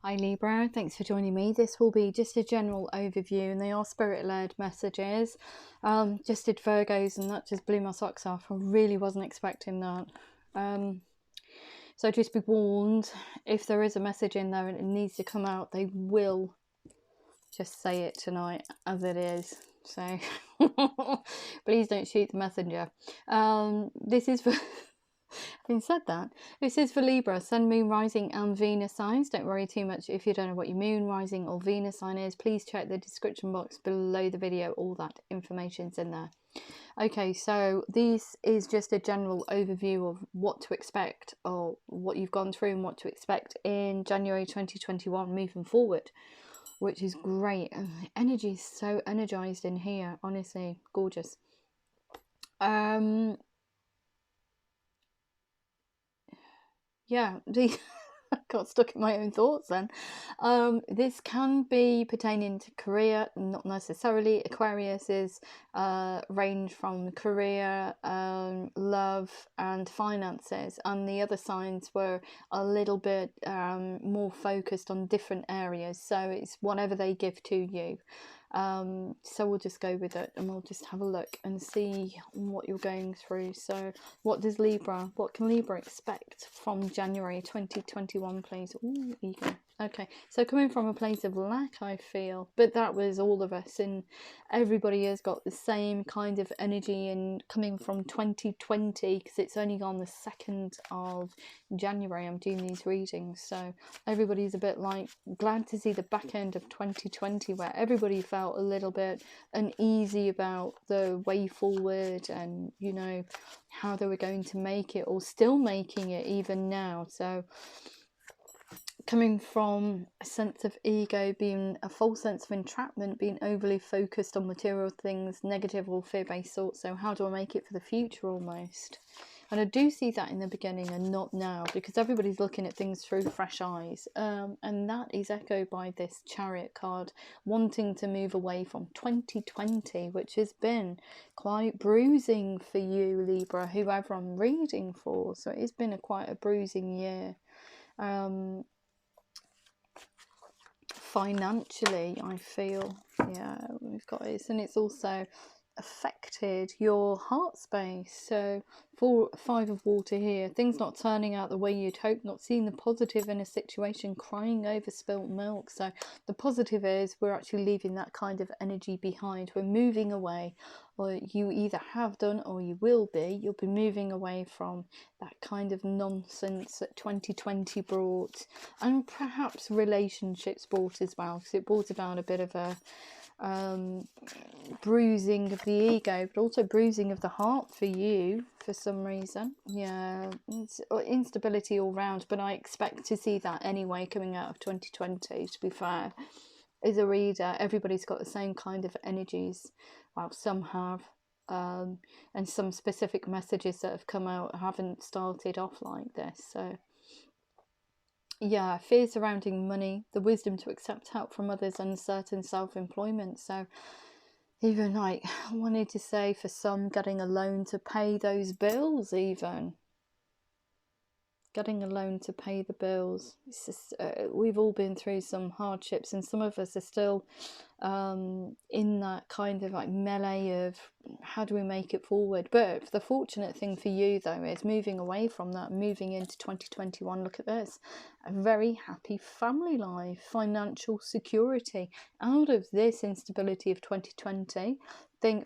Hi Libra, thanks for joining me. This will be just a general overview and they are spirit-led messages. Just did Virgos and that just blew my socks off. I really wasn't expecting that. So just be warned, if there is a message in there and it needs to come out, they will just say it tonight as it is. So please don't shoot the messenger. This is for... Having said that, this is for Libra, Sun, Moon, Rising and Venus signs. Don't worry too much if you don't know what your Moon, Rising or Venus sign is. Please check the description box below the video. All that information's in there. Okay, so this is just a general overview of what to expect or what you've gone through and what to expect in January 2021 moving forward, which is great. Energy is so energized in here, honestly, gorgeous. Yeah, I got stuck in my own thoughts then. This can be pertaining to career, not necessarily. Aquarius is range from career, love and finances, and the other signs were a little bit more focused on different areas, so it's whatever they give to you. So we'll just go with it and we'll just have a look and see what you're going through. So what can Libra expect from January 2021, please? Ooh, ego. Okay, so coming from a place of lack, I feel, but that was all of us, and everybody has got the same kind of energy. And coming from 2020, because it's only on the 2nd of January I'm doing these readings, so everybody's a bit like glad to see the back end of 2020, where everybody felt a little bit uneasy about the way forward and, you know, how they were going to make it, or still making it even now. So coming from a sense of ego, being a false sense of entrapment, being overly focused on material things, negative or fear-based thoughts. So how do I make it for the future almost? And I do see that in the beginning and not now, because everybody's looking at things through fresh eyes. And that is echoed by this Chariot card, wanting to move away from 2020, which has been quite bruising for you, Libra, whoever I'm reading for. So it's been quite a bruising year. Financially, I feel, yeah, we've got this, and it's also affected your heart space. So 5 of water here, things not turning out the way you'd hope, not seeing the positive in a situation, crying over spilt milk. So the positive is we're actually leaving that kind of energy behind. We're moving away, or you either have done or you will be. You'll be moving away from that kind of nonsense that 2020 brought, and perhaps relationships brought as well, because it brought about a bit of a bruising of the ego, but also bruising of the heart for you for some reason. Yeah, it's instability all round, but I expect to see that anyway coming out of 2020, to be fair. As a reader, everybody's got the same kind of energies. Well, some have, and some specific messages that have come out haven't started off like this. So yeah, fear surrounding money, the wisdom to accept help from others, and certain self-employment. So even like I wanted to say, for some, getting a loan to pay those bills, even getting a loan to pay the bills. It's just, we've all been through some hardships, and some of us are still in that kind of like melee of how do we make it forward. But the fortunate thing for you though is moving away from that, moving into 2021. Look at this, a very happy family life, financial security out of this instability of 2020.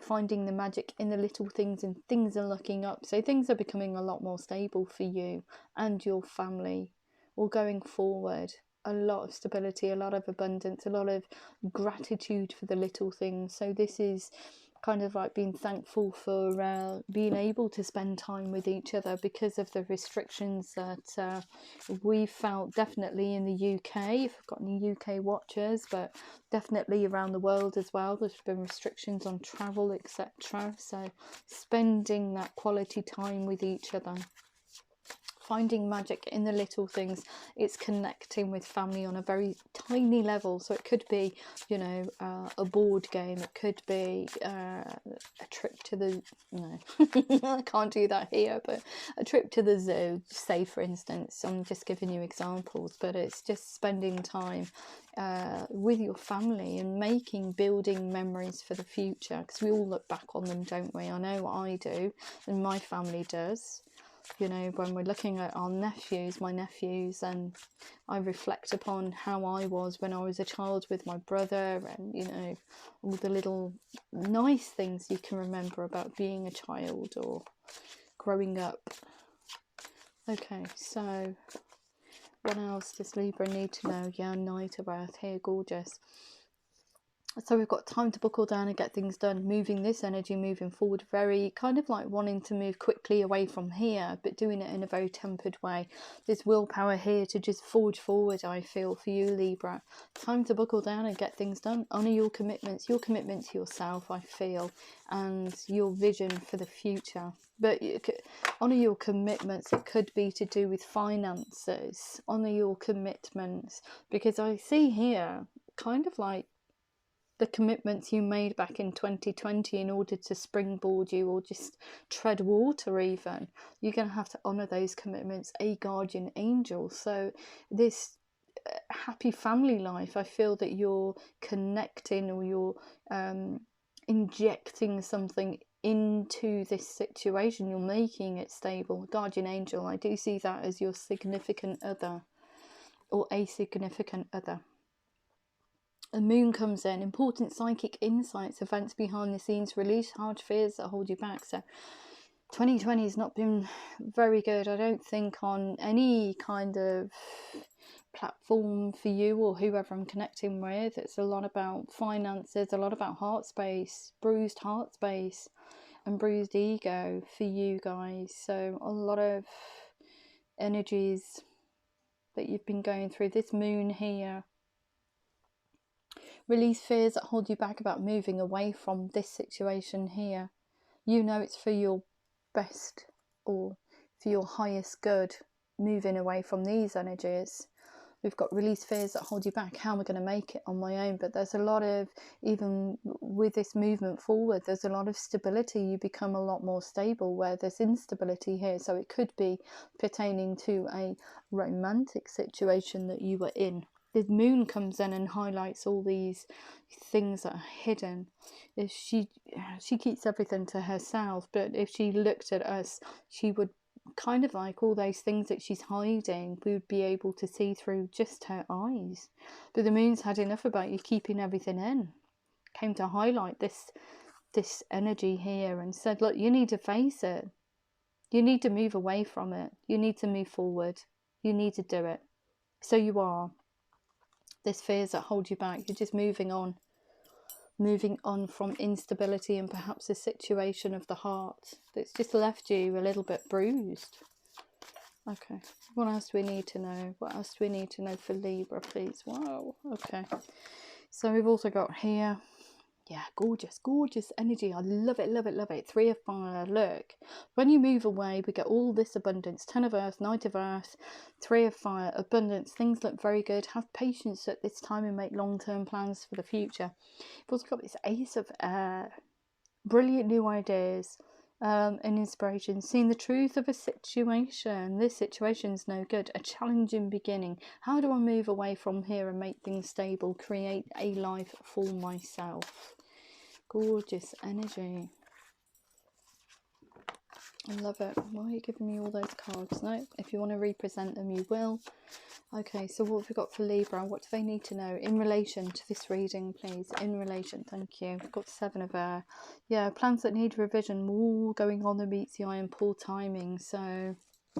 Finding the magic in the little things, and things are looking up. So things are becoming a lot more stable for you and your family, all going forward. A lot of stability, a lot of abundance, a lot of gratitude for the little things. So this is kind of like being thankful for being able to spend time with each other, because of the restrictions that we felt definitely in the UK, if I've got any UK watchers, but definitely around the world as well. There's been restrictions on travel, etc. So spending that quality time with each other, finding magic in the little things. It's connecting with family on a very tiny level. So it could be, you know, a board game. It could be a trip to the, no, I can't do that here, but a trip to the zoo, say, for instance. I'm just giving you examples, but it's just spending time with your family and building memories for the future, because we all look back on them, don't we? I know I do, and my family does. You know, when we're looking at our nephews, my nephews, and I reflect upon how I was when I was a child with my brother, and, you know, all the little nice things you can remember about being a child or growing up. Okay, so what else does Libra need to know? Yeah, Knight of Earth here, gorgeous. So we've got time to buckle down and get things done, moving this energy, moving forward, very kind of like wanting to move quickly away from here, but doing it in a very tempered way. There's willpower here to just forge forward, I feel, for you, Libra. Time to buckle down and get things done. Honour your commitments, your commitment to yourself, I feel, and your vision for the future. But you could honour your commitments. It could be to do with finances. Honour your commitments, because I see here kind of like the commitments you made back in 2020 in order to springboard you, or just tread water even. You're going to have to honour those commitments, a guardian angel. So this happy family life, I feel that you're connecting, or you're injecting something into this situation. You're making it stable. Guardian angel, I do see that as your significant other, or a significant other. The moon comes in, important psychic insights, events behind the scenes, release hard fears that hold you back. So 2020 has not been very good, I don't think, on any kind of platform for you or whoever I'm connecting with. It's a lot about finances, a lot about heart space, bruised heart space and bruised ego for you guys. So a lot of energies that you've been going through. This moon here, release fears that hold you back about moving away from this situation here. You know it's for your best, or for your highest good, moving away from these energies. We've got release fears that hold you back. How am I going to make it on my own? But there's a lot of, even with this movement forward, there's a lot of stability. You become a lot more stable where there's instability here. So it could be pertaining to a romantic situation that you were in. The moon comes in and highlights all these things that are hidden. If she keeps everything to herself, but if she looked at us, she would kind of like all those things that she's hiding, we would be able to see through just her eyes. But the moon's had enough about you keeping everything in. Came to highlight this energy here and said, look, you need to face it. You need to move away from it. You need to move forward. You need to do it. So you are. There's fears that hold you back. You're just moving on from instability and perhaps a situation of the heart that's just left you a little bit bruised. Okay, what else do we need to know? What else do we need to know for Libra, please? Wow, okay. So we've also got here, yeah, gorgeous, gorgeous energy. I love it, love it, love it. 3 of Fire, look. When you move away, we get all this abundance. 10 of Earth, Knight of Earth, 3 of Fire, abundance. Things look very good. Have patience at this time and make long-term plans for the future. We've also got this Ace of Air. Brilliant new ideas and inspiration. Seeing the truth of a situation. This situation's no good. A challenging beginning. How do I move away from here and make things stable? Create a life for myself. Gorgeous energy. I love it. Why are you giving me all those cards? No, if you want to represent them, you will. Okay, so what have we got for Libra? What do they need to know in relation to this reading, please? In relation, thank you. We've got 7 of Air. Yeah, plans that need revision. More going on than meets the eye and poor timing. So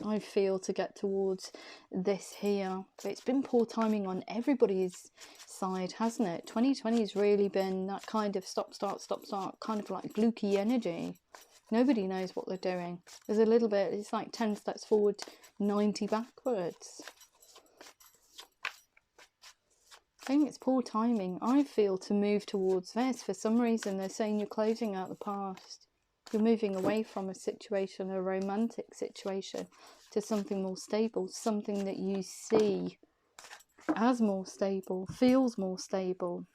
I feel to get towards this here. But it's been poor timing on everybody's side, hasn't it? 2020 has really been that kind of stop, start, kind of like glooky energy. Nobody knows what they're doing. There's a little bit, it's like 10 steps forward, 90 backwards. I think it's poor timing, I feel, to move towards this. For some reason, they're saying you're closing out the past. You're moving away from a situation, a romantic situation, to something more stable, something that you see as more stable, feels more stable.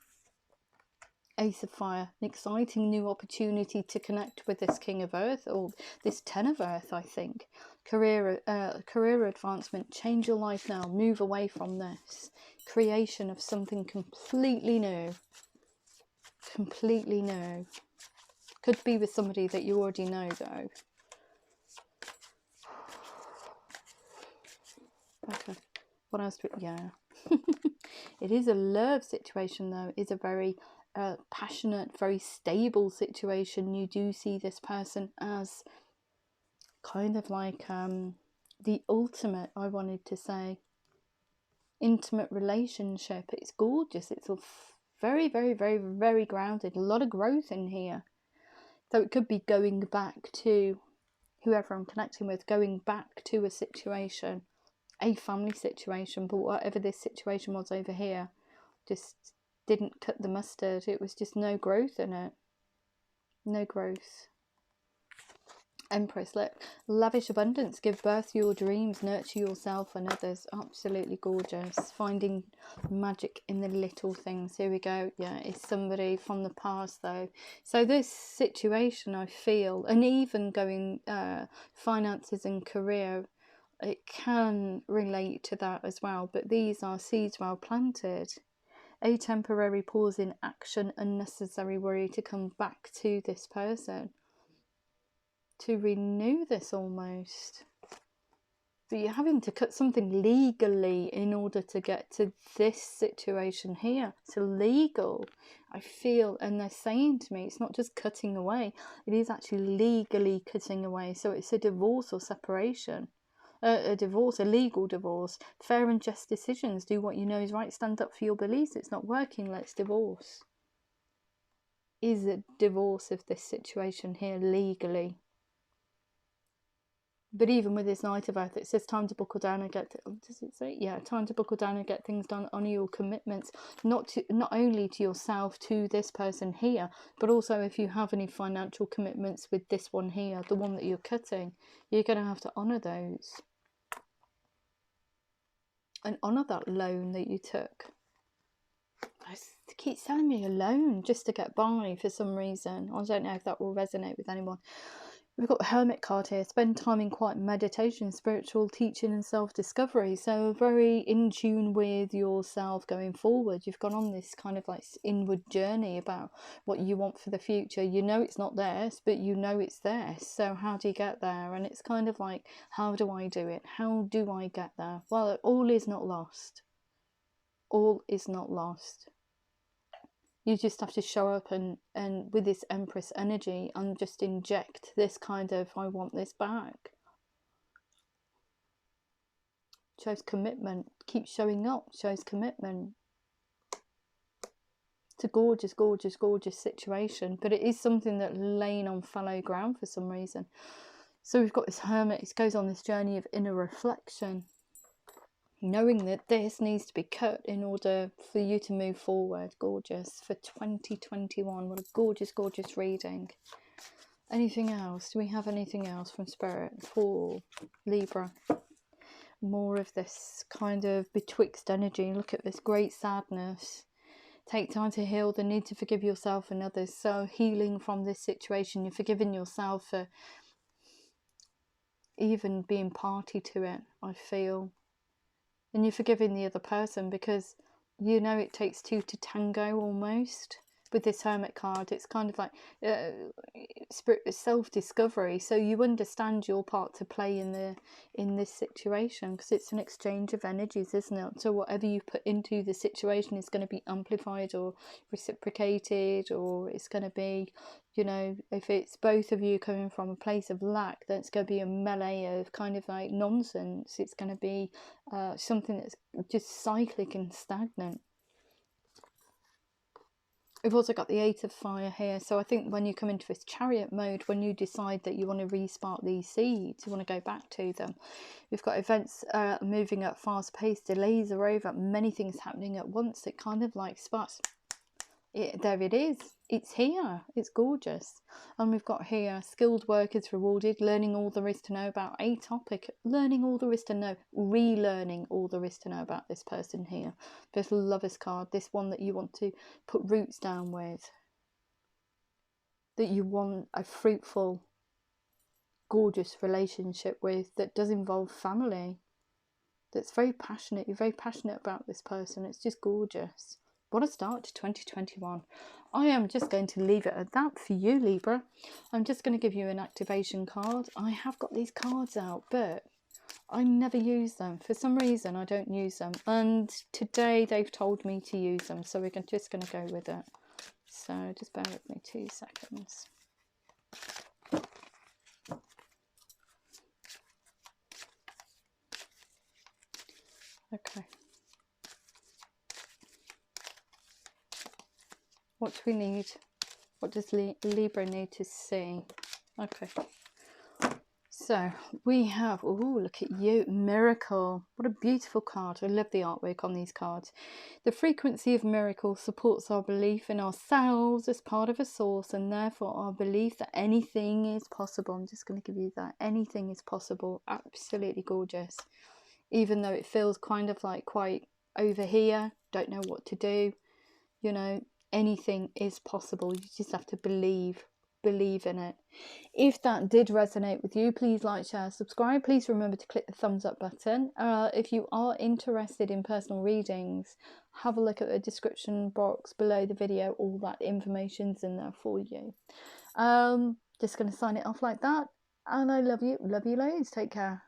Ace of Fire, an exciting new opportunity to connect with this King of Earth, or this Ten of Earth, I think. Career advancement, change your life now, move away from this. Creation of something completely new. Completely new. Could be with somebody that you already know, though. Okay, what else? Yeah. It is a love situation, though. It's a very passionate, very stable situation. You do see this person as kind of like the ultimate, I wanted to say, intimate relationship. It's gorgeous. It's all very, very, very, very grounded. A lot of growth in here. So it could be going back to whoever I'm connecting with, going back to a situation, a family situation, but whatever this situation was over here just didn't cut the mustard. It was just no growth in it. No growth. Empress, look, lavish abundance, give birth to your dreams, nurture yourself and others. Absolutely gorgeous. Finding magic in the little things. Here we go. Yeah, it's somebody from the past, though. So this situation, I feel, and even going finances and career, it can relate to that as well. But these are seeds well planted. A temporary pause in action, unnecessary worry to come back to this person. To renew this almost. But you're having to cut something legally in order to get to this situation here. It's illegal, I feel, and they're saying to me it's not just cutting away, it is actually legally cutting away. So it's a divorce or separation. A divorce, a legal divorce. Fair and just decisions. Do what you know is right. Stand up for your beliefs. It's not working. Let's divorce. Is a divorce of this situation here legally. But even with this Knight of Earth, it says time to buckle down and get. Does it say? Yeah, time to buckle down and get things done. Honour your commitments, not only to yourself, to this person here, but also if you have any financial commitments with this one here, the one that you're cutting, you're going to have to honour those and honour that loan that you took. It keeps telling me a loan just to get by for some reason. I don't know if that will resonate with anyone. We've got the Hermit card here. Spend time in quiet meditation, spiritual teaching and self-discovery. So very in tune with yourself going forward. You've gone on this kind of like inward journey about what you want for the future. You know it's not theirs, but you know it's theirs. So how do you get there? And it's kind of like, how do I do it? How do I get there? Well, all is not lost. All is not lost. You just have to show up and with this Empress energy and just inject this kind of, I want this back. Shows commitment. Keep showing up. Shows commitment. It's a gorgeous, gorgeous, gorgeous situation. But it is something that laying on fallow ground for some reason. So we've got this Hermit. It goes on this journey of inner reflection. Knowing that this needs to be cut in order for you to move forward. Gorgeous. For 2021. What a gorgeous, gorgeous reading. Anything else? Do we have anything else from Spirit for Libra? More of this kind of betwixt energy. Look at this great sadness. Take time to heal the need to forgive yourself and others. So healing from this situation. You're forgiving yourself for even being party to it, I feel. And you're forgiving the other person because you know it takes two to tango almost. With this Hermit card, it's kind of like self-discovery. So you understand your part to play in this situation because it's an exchange of energies, isn't it? So whatever you put into the situation is going to be amplified or reciprocated, or it's going to be, you know, if it's both of you coming from a place of lack, then it's going to be a melee of kind of like nonsense. It's going to be something that's just cyclic and stagnant. We've also got the Eight of Fire here. So I think when you come into this Chariot mode, when you decide that you want to re-spark these seeds, you want to go back to them. We've got events moving at fast pace, delays are over, many things happening at once. It kind of like sparks There it is. It's here. It's gorgeous. And we've got here, skilled workers rewarded, learning all there is to know about a topic, learning all there is to know, relearning all there is to know about this person here. This Lovers card, this one that you want to put roots down with, that you want a fruitful, gorgeous relationship with, that does involve family, that's very passionate. You're very passionate about this person. It's just gorgeous. What a start to 2021. I am just going to leave it at that for you, Libra. I'm just going to give you an activation card. I have got these cards out, but I never use them. For some reason, I don't use them. And today they've told me to use them, so we're just going to go with it. So just bear with me 2 seconds. Okay. What do we need? What does Libra need to see? Okay. So we have, oh, look at you, miracle. What a beautiful card. I love the artwork on these cards. The frequency of miracle supports our belief in ourselves as part of a source, and therefore our belief that anything is possible. I'm just going to give you that. Anything is possible. Absolutely gorgeous. Even though it feels kind of like quite over here, don't know what to do, you know, anything is possible. You just have to believe in it. If that did resonate with you, please like, share, subscribe. Please remember to click the thumbs up button. If you are interested in personal readings, have a look at the description box below the video. All that information's in there for you. Just going to sign it off like that, and I love you loads. Take care.